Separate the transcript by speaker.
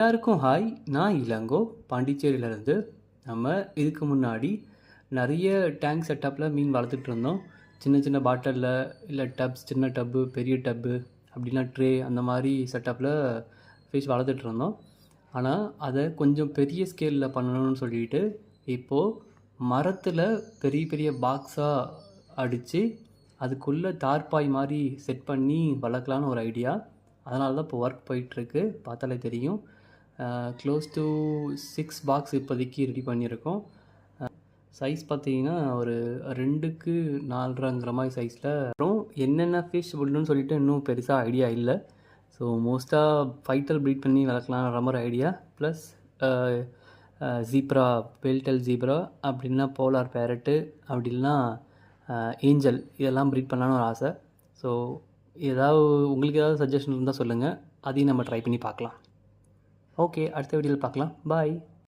Speaker 1: எல்லாருக்கும் ஹாய். நான் இளங்கோ, பாண்டிச்சேரியிலேருந்து. நம்ம இதுக்கு முன்னாடி நிறைய டேங்க் செட்டப்பில் மீன் வளர்த்துட்டு இருந்தோம். சின்ன சின்ன பாட்டிலில், இல்லை டப்ஸ், சின்ன டப்பு, பெரிய டப்பு, அப்படின்னா ட்ரே, அந்த மாதிரி செட்டப்பில் ஃபிஷ் வளர்த்துட்டு இருந்தோம். ஆனால் அதை கொஞ்சம் பெரிய ஸ்கேலில் பண்ணணும்னு சொல்லிட்டு இப்போது மரத்தில் பெரிய பெரிய பாக்ஸாக அடித்து அதுக்குள்ளே தார்பாய் மாதிரி செட் பண்ணி வளர்க்கலான்னு ஒரு ஐடியா. அதனால தான் இப்போ ஒர்க் போயிட்டுருக்கு. பார்த்தாலே தெரியும். க்ளோஸ் டு 6 பாக்ஸ் இப்போதைக்கு ரெடி பண்ணியிருக்கோம். சைஸ் பார்த்தீங்கன்னா ஒரு 2க்கு 4.5 மாதிரி சைஸில். அப்புறம் என்னென்ன ஃபிஷ் விடணும்னு சொல்லிட்டு இன்னும் பெருசாக ஐடியா இல்லை. ஸோ மோஸ்ட்டாக ஃபைட்டர் ப்ரீட் பண்ணி வளர்க்கலான்ற மாதிரி ஐடியா. ப்ளஸ் ஜீப்ரா, பெல்டெல் ஜீப்ரா, அப்படின்னா போலார் பேரட்டு, அப்படி இல்லைன்னா ஏஞ்சல், இதெல்லாம் ப்ரீட் பண்ணலான்னு ஒரு ஆசை. ஸோ உங்களுக்கு ஏதாவது சஜஷன் இருந்தால் சொல்லுங்கள், அதையும் நம்ம ட்ரை பண்ணி பார்க்கலாம். ஓகே, அடுத்த வீடியோவில் பார்க்கலாம். பாய்.